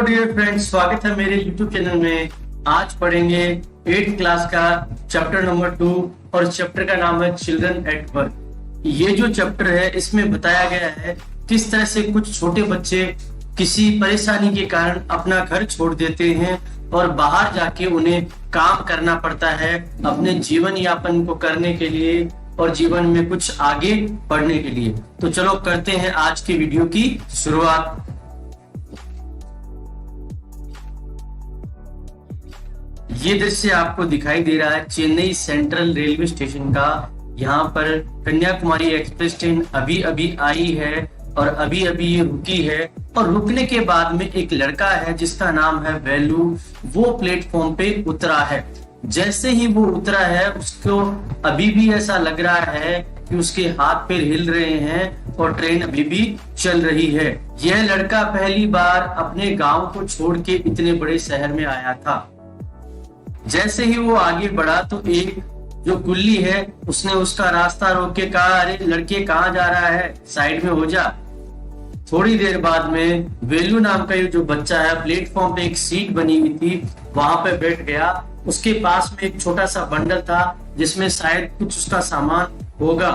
Dear friends, स्वागत है मेरे YouTube चैनल में। आज पढ़ेंगे 8th क्लास का चैप्टर नंबर 2 और चैप्टर का नाम है चिल्ड्रन एट वर्क। ये जो चैप्टर है इसमें बताया गया है किस तरह से कुछ छोटे बच्चे किसी परेशानी के कारण अपना घर छोड़ देते हैं और बाहर जाके उन्हें काम करना पड़ता है अपने जीवन यापन को करने के लिए और जीवन में कुछ आगे बढ़ने के लिए। तो चलो करते हैं आज की वीडियो की शुरुआत। ये दृश्य आपको दिखाई दे रहा है चेन्नई सेंट्रल रेलवे स्टेशन का। यहाँ पर कन्याकुमारी एक्सप्रेस ट्रेन अभी अभी आई है और अभी अभी ये रुकी है और रुकने के बाद में एक लड़का है जिसका नाम है वेलू, वो प्लेटफॉर्म पे उतरा है। जैसे ही वो उतरा है उसको अभी भी ऐसा लग रहा है कि उसके हाथ पैर हिल रहे हैं और ट्रेन अभी भी चल रही है। यह लड़का पहली बार अपने गांव को छोड़ के इतने बड़े शहर में आया था। जैसे ही वो आगे बढ़ा तो एक जो कुल्ली है उसने उसका रास्ता रोक के कहा, अरे लड़के कहाँ जा रहा है, साइड में हो जा। थोड़ी देर बाद में वेलू नाम का ये जो बच्चा है प्लेटफॉर्म पे एक सीट बनी हुई थी वहां पे बैठ गया। उसके पास में एक छोटा सा बंडल था जिसमें शायद कुछ उसका सामान होगा।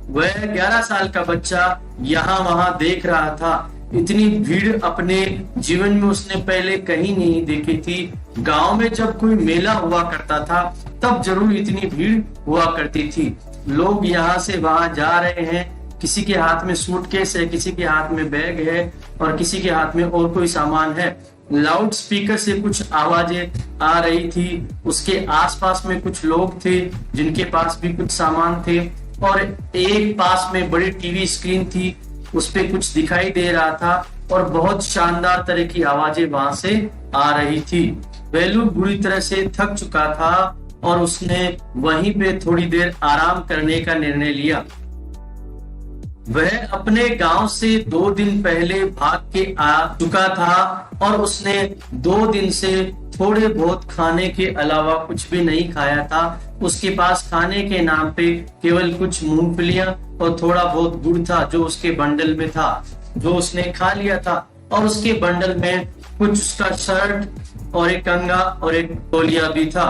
वह 11 साल का बच्चा यहाँ वहां देख रहा था। इतनी भीड़ अपने जीवन में उसने पहले कहीं नहीं देखी थी। गांव में जब कोई मेला हुआ करता था तब जरूर इतनी भीड़ हुआ करती थी। लोग यहाँ से वहां जा रहे हैं, किसी के हाथ में सूटकेस है, किसी के हाथ में बैग है और किसी के हाथ में और कोई सामान है। लाउड स्पीकर से कुछ आवाजें आ रही थी। उसके आसपास में कुछ लोग थे जिनके पास भी कुछ सामान थे और एक पास में बड़ी टीवी स्क्रीन थी, उस पे कुछ दिखाई दे रहा था और बहुत शानदार तरह की आवाजें वहां से आ रही थी। वेलू बुरी तरह से थक चुका था और उसने वहीं पे थोड़ी देर आराम करने का निर्णय लिया। वह अपने गांव से 2 दिन पहले भाग के आ चुका था और उसने 2 दिन से थोड़े बहुत खाने के अलावा कुछ भी नहीं खाया था। उसके पास खाने के नाम पे केवल कुछ मूंगफलियां और थोड़ा बहुत गुड़ था जो उसके बंडल में था, जो उसने खा लिया था। और उसके बंडल में कुछ उसका शर्ट और एक कंघा और एक तौलिया भी था।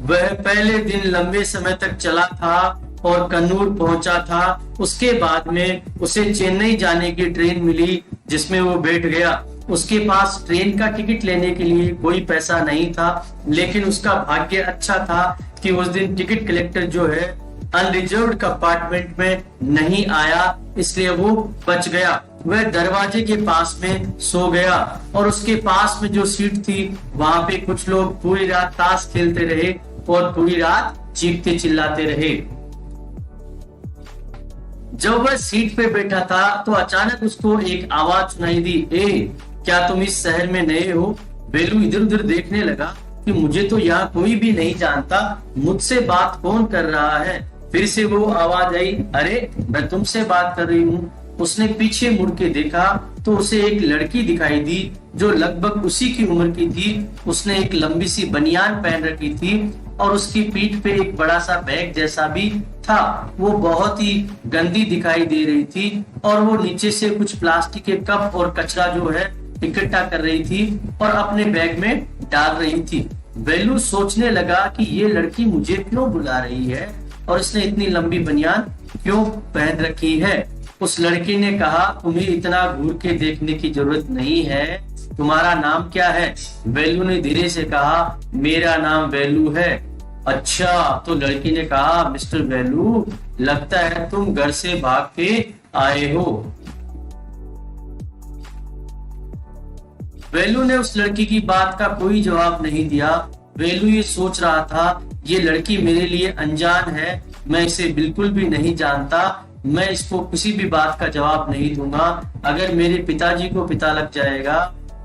वह पहले दिन लंबे समय तक चला था और कन्नूर पहुंचा था। उसके बाद में उसे चेन्नई जाने की ट्रेन मिली जिसमें वो बैठ गया। उसके पास ट्रेन का टिकट लेने के लिए कोई पैसा नहीं था, लेकिन उसका भाग्य अच्छा था कि उस दिन टिकट कलेक्टर जो है अनरिजर्व्ड कंपार्टमेंट में नहीं आया, इसलिए वो बच गया। वह दरवाजे के पास में सो गया और उसके पास में जो सीट थी वहां पे कुछ लोग पूरी रात ताश खेलते रहे और पूरी रात चीखते चिल्लाते रहे। जब वह सीट पे बैठा था तो अचानक उसको एक आवाज सुनाई दी, ए क्या तुम इस शहर में नए हो? वेलू इधर उधर देखने लगा कि मुझे तो यहाँ कोई भी नहीं जानता, मुझसे बात कौन कर रहा है? फिर से वो आवाज आई, अरे मैं तुमसे बात कर रही हूँ। उसने पीछे मुड़ के देखा तो उसे एक लड़की दिखाई दी जो लगभग उसी की उम्र की थी। उसने एक लंबी सी बनियान पहन रखी थी और उसकी पीठ पे एक बड़ा सा बैग जैसा भी था। वो बहुत ही गंदी दिखाई दे रही थी और वो नीचे से कुछ प्लास्टिक के कप और कचरा जो है इकट्ठा कर रही थी और अपने बैग में डाल रही थी। वेलू सोचने लगा कि ये लड़की मुझे क्यों बुला रही है और इसने इतनी लंबी बनियान क्यों पहन रखी है। उस लड़की ने कहा, तुम्हें इतना घूर के देखने की जरूरत नहीं है, तुम्हारा नाम क्या है? वेलू ने धीरे से कहा, मेरा नाम वेलू है। अच्छा, तो लड़की ने कहा, मिस्टर वेलू, लगता है तुम घर से भाग के आए हो। वेलू ने उस लड़की की बात का कोई जवाब नहीं दिया। वेलू ये सोच रहा था, ये लड़की मेरे लिए अनजान है, मैं इसे बिल्कुल भी नहीं जानता, मैं इसको किसी भी बात का जवाब नहीं दूंगा। अगर मेरे पिताजी को पता लग जाएगा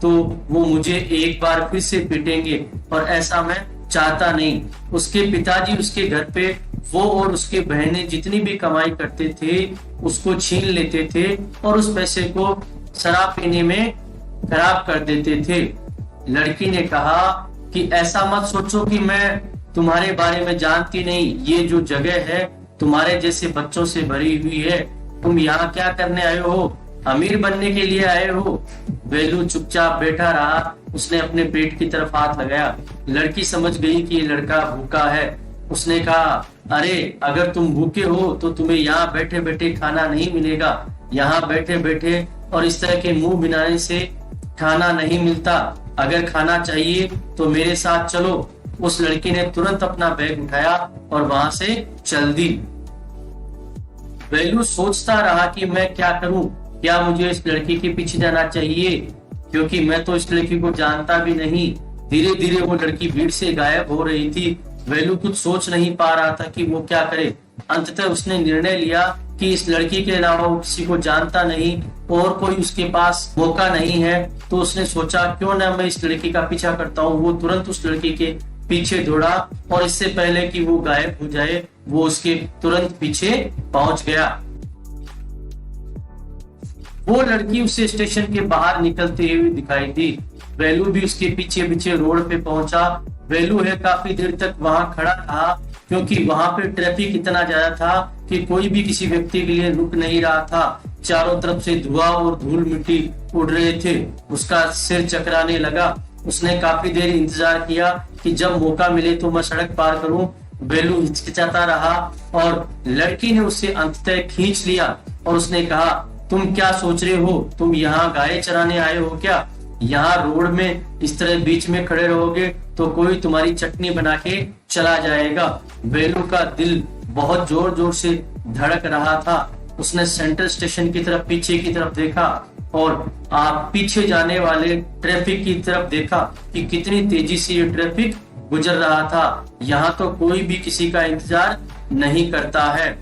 तो वो मुझे एक बार फिर से पीटेंगे और ऐसा मैं चाहता नहीं। उसके पिताजी उसके घर पे वो और उसके बहनें जितनी भी कमाई करते थे उसको छीन लेते थे और उस पैसे को शराब पीने में खराब कर देते थे। लड़की ने कहा कि ऐसा मत सोचो कि मैं तुम्हारे बारे में जानती नहीं, ये जो जगह है तुम्हारे जैसे बच्चों से भरी हुई है। तुम यहाँ क्या करने आए हो? अमीर बनने के लिए आए हो? वेलू चुपचाप बैठा रहा। उसने अपने पेट की तरफ हाथ लगाया। लड़की समझ गई कि ये लड़का भूखा है। उसने कहा, अरे अगर तुम भूखे हो तो तुम्हें यहाँ बैठे बैठे खाना नहीं मिलेगा। यहाँ बैठे बैठे और इस तरह के मुंह बनाने से खाना नहीं मिलता। अगर खाना चाहिए तो मेरे साथ चलो। उस लड़की ने तुरंत अपना बैग उठाया और वहां से चल दी। वेलू सोचता रहा कि मैं क्या करूं, क्या मुझे इस लड़की के पीछे जाना चाहिए, क्योंकि मैं तो इस लड़की को जानता भी नहीं। धीरे धीरे वो लड़की भीड़ से गायब हो रही थी। वेलू कुछ सोच नहीं पा रहा था कि वो क्या करे। अंततः उसने निर्णय लिया कि इस लड़की के अलावा वो किसी को जानता नहीं और कोई उसके पास मौका नहीं है। तो उसने सोचा, क्यों ना मैं इस लड़की का पीछा करता हूँ। वो तुरंत उस लड़की के पीछे दौड़ा और इससे पहले कि वो गायब हो जाए वो उसके तुरंत पीछे पहुंच गया। वो लड़की उसे स्टेशन के बाहर निकलते हुए दिखाई दी। वेलू भी उसके पीछे पीछे रोड पे पहुंचा। वेलू है काफी देर तक वहां खड़ा था, क्योंकि वहां पे ट्रैफिक इतना ज्यादा था कि कोई भी किसी व्यक्ति के लिए रुक नहीं रहा था। चारों तरफ से धुआं और धूल मिट्टी उड़ रहे थे। उसका सिर चकराने लगा। उसने काफी देर इंतजार किया कि जब मौका मिले तो मैं सड़क पार करूं। वेलू हिचकिचाता रहा और लड़की ने उसे अंततः खींच लिया और उसने कहा, तुम क्या सोच रहे हो? तुम यहाँ गाय चराने आए हो क्या? यहाँ रोड में इस तरह बीच में खड़े रहोगे तो कोई तुम्हारी चटनी बना के चला जाएगा। वेलू का दिल बहुत जोर जोर से धड़क रहा था। उसने सेंट्रल स्टेशन की तरफ पीछे की तरफ देखा और आप पीछे जाने वाले ट्रैफिक की तरफ देखा कि कितनी तेजी से ये ट्रैफिक गुजर रहा था। यहाँ तो कोई भी किसी का इंतजार नहीं करता है।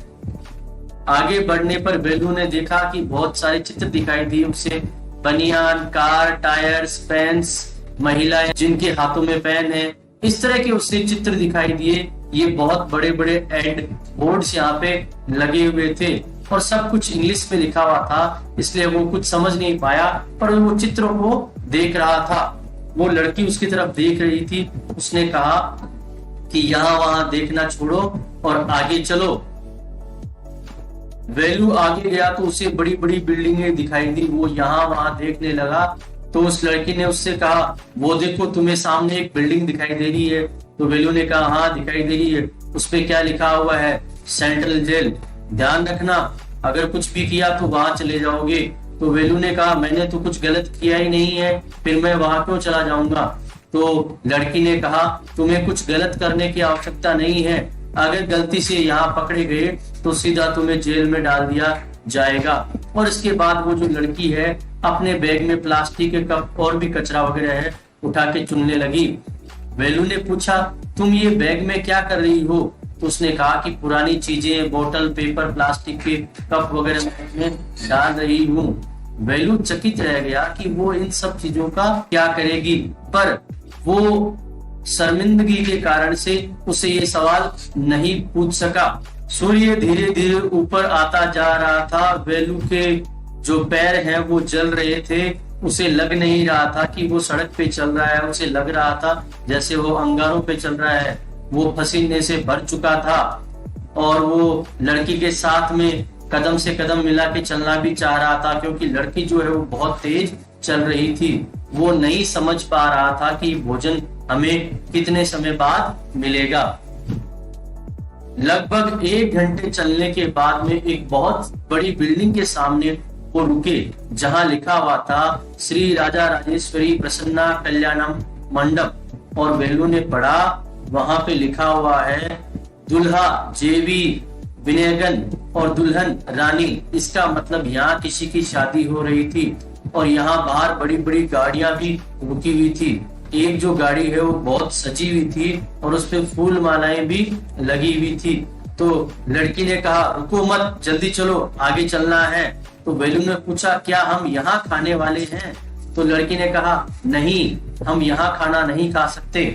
आगे बढ़ने पर वेलू ने देखा कि बहुत सारे चित्र दिखाई दिए उसे। बनियान, कार, टायर्स, पेन्स, महिलाएं जिनके हाथों में पेन है, इस तरह के उसे चित्र दिखाई दिए। ये बहुत बड़े बड़े एड बोर्ड्स यहाँ पे लगे हुए थे और सब कुछ इंग्लिश में लिखा हुआ था, इसलिए वो कुछ समझ नहीं पाया, पर वो चित्रों को देख रहा था। वो लड़की उसकी तरफ देख रही थी। उसने कहा कि यहाँ वहां देखना छोड़ो और आगे चलो। वेलू आगे गया तो उसे बड़ी बड़ी बिल्डिंगें दिखाई दी। वो यहाँ वहां देखने लगा तो उस लड़की ने उससे कहा, वो देखो तुम्हें सामने एक बिल्डिंग दिखाई दे रही है। तो वेलू ने कहा, हाँ दिखाई दे रही है। उस पे क्या लिखा हुआ है? Central jail. ध्यान रखना, अगर कुछ भी किया तो वहां चले जाओगे। तो वेलू ने कहा, मैंने तो कुछ गलत किया ही नहीं है, फिर मैं वहां क्यों चला जाऊंगा? तो लड़की ने कहा, तुम्हें कुछ गलत करने की आवश्यकता नहीं है। अगर गलती से यहाँ पकड़े गए तो सीधा तुम्हें जेल में डाल दिया जाएगा। और इसके बाद वो जो लड़की है अपने बैग में प्लास्टिक के कप और भी कचरा वगैरह है उठा के चुनने लगी। वेलू ने पूछा, तुम ये बैग में क्या कर रही हो? तो उसने कहा कि पुरानी चीजें, बोतल, पेपर, प्लास्टिक के कप वगैरह में डाल रही हूँ। वेलू चकित रह गया कि वो इन सब चीजों का क्या करेगी, पर वो शर्मिंदगी के कारण से उसे ये सवाल नहीं पूछ सका। सूर्य धीरे धीरे ऊपर आता जा रहा था। वेलू के जो पैर हैं वो जल रहे थे। उसे लग नहीं रहा था कि वो सड़क पे चल रहा है। उसे लग रहा था जैसे वो अंगारों पे चल रहा है। वो पसीने से भर चुका था और वो लड़की के साथ में कदम से कदम मिला के चलना भी चाह रहा था, क्योंकि लड़की जो है वो बहुत तेज चल रही थी। वो नहीं समझ पा रहा था कि भोजन हमें कितने समय बाद मिलेगा। लगभग 1 घंटे चलने के बाद में एक बहुत बड़ी बिल्डिंग के सामने वो रुके, जहां लिखा हुआ था श्री राजा राजेश्वरी प्रसन्ना कल्याणम मंडप। और वेलू ने पढ़ा, वहां पे लिखा हुआ है दुल्हा जेवी विनयगन और दुल्हन रानी। इसका मतलब यहाँ किसी की शादी हो रही थी और यहाँ बाहर बड़ी बड़ी गाड़ियां भी रुकी हुई थी। एक जो गाड़ी है वो बहुत सजी हुई थी और उस पे फूल मालाएं भी लगी हुई थी। तो लड़की ने कहा, रुको मत, जल्दी चलो, आगे चलना है। तो वेलू ने पूछा, क्या हम यहाँ खाने वाले हैं? तो लड़की ने कहा, नहीं, हम यहाँ खाना नहीं खा सकते।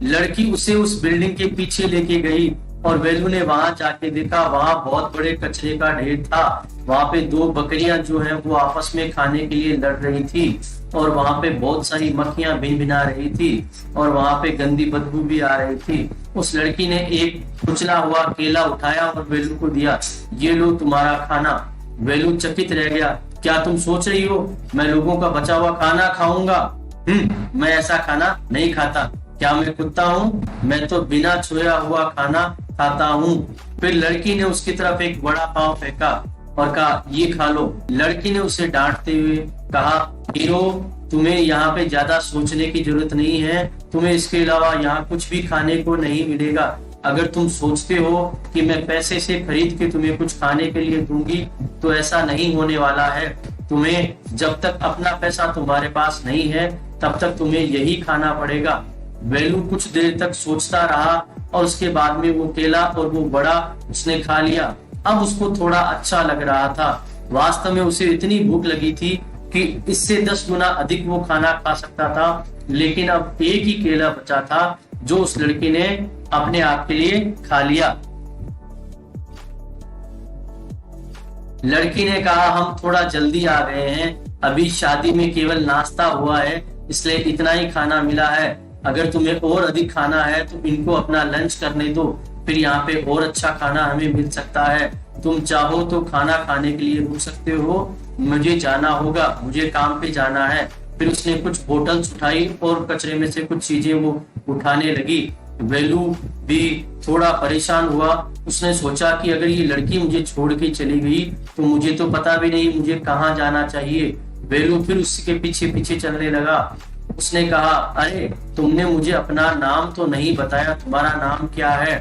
लड़की उसे उस बिल्डिंग के पीछे लेके गई। और वेलू ने वहां जाके देखा, वहां बहुत बड़े कचरे का ढेर था। वहां पे दो बकरियां जो हैं वो आपस में खाने के लिए लड़ रही थी और वहां पे बहुत सारी मक्खियां भिनभिना रही थी और वहां पे गंदी बदबू भी आ रही थी। उस लड़की ने एक कुचला हुआ केला उठाया और वेलू को दिया, ये लो तुम्हारा खाना। वेलू चकित रह गया, क्या तुम सोच रही हो मैं लोगों का बचा हुआ खाना खाऊंगा? मैं ऐसा खाना नहीं खाता। क्या मैं कुत्ता हूँ? मैं तो बिना छुआ हुआ खाना खाता हूँ। फिर लड़की ने उसकी तरफ एक बड़ा पाव फेंका और कहा, ये खा लो। लड़की ने उसे डांटते हुए कहा, हीरो, तुम्हें यहाँ पे ज्यादा सोचने की जरूरत नहीं है, तुम्हें इसके अलावा यहाँ कुछ भी खाने को नहीं मिलेगा। अगर तुम सोचते हो कि मैं पैसे से खरीद के तुम्हें कुछ खाने के लिए दूंगी तो ऐसा नहीं होने वाला है। तुम्हें जब तक अपना पैसा तुम्हारे पास नहीं है तब तक तुम्हें यही खाना पड़ेगा। वेलू कुछ देर तक सोचता रहा और उसके बाद में वो केला और वो बड़ा उसने खा लिया। अब उसको थोड़ा अच्छा लग रहा था। वास्तव में उसे इतनी भूख लगी थी कि इससे 10 गुना अधिक वो खाना खा सकता था, लेकिन अब एक ही केला बचा था जो उस लड़की ने अपने आप के लिए खा लिया। लड़की ने कहा, हम थोड़ा जल्दी आ गए हैं, अभी शादी में केवल नाश्ता हुआ है इसलिए इतना ही खाना मिला है। अगर तुम्हें और अधिक खाना है तो इनको अपना लंच करने दो, फिर यहाँ पे और अच्छा खाना हमें मिल सकता है। तुम चाहो तो खाना खाने के लिए रुक सकते हो, मुझे जाना होगा, मुझे काम पे जाना है। फिर उसने कुछ बोतल्स उठाई और कचरे में से कुछ चीजें वो उठाने लगी। वेलू भी थोड़ा परेशान हुआ। उसने सोचा कि अगर ये लड़की मुझे छोड़ के चली गई तो मुझे तो पता भी नहीं मुझे कहाँ जाना चाहिए। वेलू फिर उसके पीछे पीछे चलने लगा। उसने कहा, अरे तुमने मुझे अपना नाम तो नहीं बताया, तुम्हारा नाम क्या है?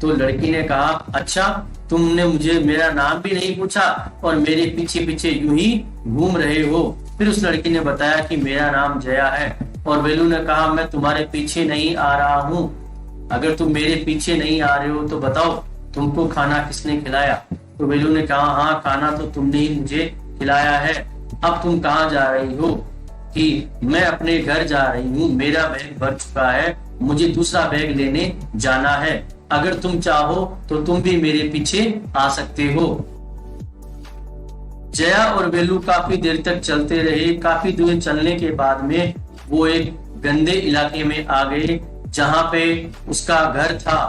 तो लड़की ने कहा, अच्छा तुमने मुझे मेरा नाम भी नहीं पूछा और मेरे पीछे पीछे यूं ही घूम रहे हो। फिर उस लड़की ने बताया कि मेरा नाम जया है और वेलू ने कहा, मैं तुम्हारे पीछे नहीं आ रहा हूँ। अगर तुम मेरे पीछे नहीं आ रहे हो तो बताओ तुमको खाना किसने खिलाया? तो वेलू ने कहा, हाँ खाना तो तुमने ही मुझे खिलाया है। अब तुम कहाँ जा रही हो? कि मैं अपने घर जा रही हूँ, मेरा बैग भर चुका है, मुझे दूसरा बैग लेने जाना है। अगर तुम चाहो तो तुम भी मेरे पीछे आ सकते हो। जया और वेलू काफी देर तक चलते रहे। काफी दूर चलने के बाद में वो एक गंदे इलाके में आ गए जहां पे उसका घर था।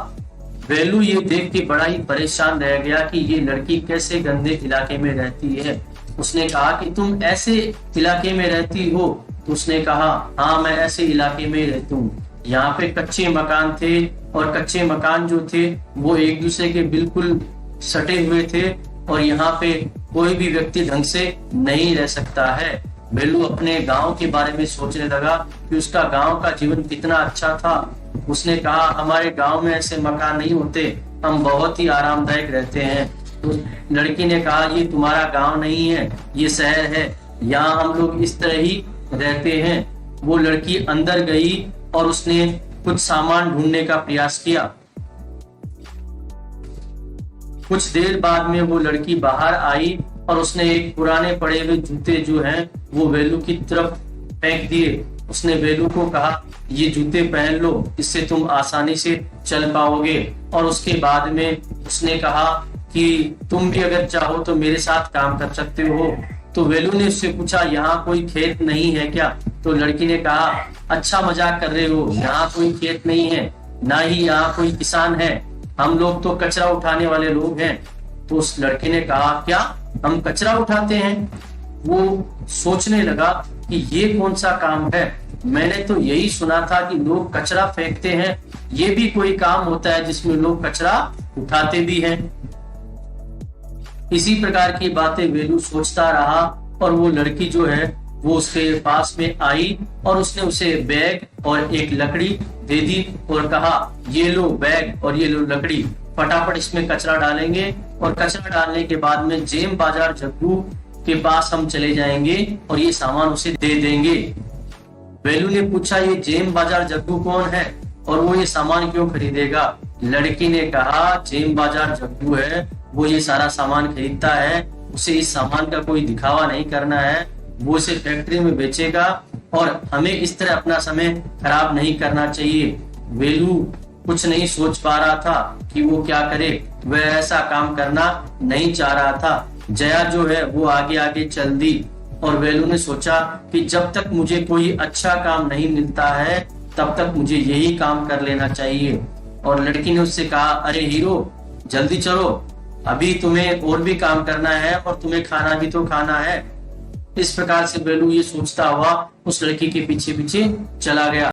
वेलू ये देख के बड़ा ही परेशान रह गया कि ये लड़की कैसे गंदे इलाके में रहती है। उसने कहा कि तुम ऐसे इलाके में रहती हो? तो उसने कहा, हाँ मैं ऐसे इलाके में रहती हूँ। यहाँ पे कच्चे मकान थे और कच्चे मकान जो थे वो एक दूसरे के बिल्कुल सटे हुए थे और यहाँ पे कोई भी व्यक्ति ढंग से नहीं रह सकता है। वेलू अपने गांव के बारे में सोचने लगा कि उसका गांव का जीवन कितना अच्छा था। उसने कहा, हमारे गांव में ऐसे मकान नहीं होते, हम बहुत ही आरामदायक रहते हैं। तो लड़की ने कहा, ये तुम्हारा गांव नहीं है, ये शहर है, यहाँ हम लोग इस तरह ही रहते हैं। वो लड़की अंदर गई और उसने कुछ सामान ढूंढने का प्रयास किया। कुछ देर बाद में वो लड़की बाहर आई और उसने एक पुराने पड़े हुए जूते जो हैं वो वेलू की तरफ फेंक दिए। उसने वेलू को कहा, ये जूते पहन लो, इससे तुम आसानी से चल पाओगे। और उसके बाद में उसने कहा कि तुम भी अगर चाहो तो मेरे साथ काम कर सकते हो। तो वेलू ने उससे पूछा, यहाँ कोई खेत नहीं है क्या? तो लड़की ने कहा, अच्छा मजाक कर रहे हो, यहाँ कोई खेत नहीं है, ना ही यहाँ कोई किसान है, हम लोग तो कचरा उठाने वाले लोग हैं। तो उस लड़के ने कहा, क्या हम कचरा उठाते हैं? वो सोचने लगा कि ये कौन सा काम है, मैंने तो यही सुना था कि लोग कचरा फेंकते हैं, ये भी कोई काम होता है जिसमें लोग कचरा उठाते भी हैं। इसी प्रकार की बातें वेलू सोचता रहा और वो लड़की जो है वो उसके पास में आई और उसने उसे बैग और एक लकड़ी दे दी और कहा, ये लो बैग और ये लो लकड़ी, फटाफट इसमें कचरा डालेंगे और कचरा डालने के बाद में जेम बाजार जग्गू के पास हम चले जाएंगे और ये सामान उसे दे देंगे। वेलू ने पूछा, ये जेम बाजार जग्गू कौन है और वो ये सामान क्यों खरीदेगा? लड़की ने कहा, जेम बाजार जग्गू है, वो ये सारा सामान खरीदता है, उसे इस सामान का कोई दिखावा नहीं करना है, वो इसे फैक्ट्री में बेचेगा और हमें इस तरह अपना समय खराब नहीं करना चाहिए। वेलू कुछ नहीं सोच पा रहा था कि वो क्या करे, वह ऐसा काम करना नहीं चाह रहा था। जया जो है वो आगे आगे चल दी और वेलू ने सोचा कि जब तक मुझे कोई अच्छा काम नहीं मिलता है तब तक मुझे यही काम कर लेना चाहिए। और लड़की ने उससे कहा, अरे हीरो जल्दी चलो, अभी तुम्हें और भी काम करना है और तुम्हें खाना भी तो खाना है। इस प्रकार से वेलू ये सोचता हुआ उस लड़की के पीछे पीछे चला गया।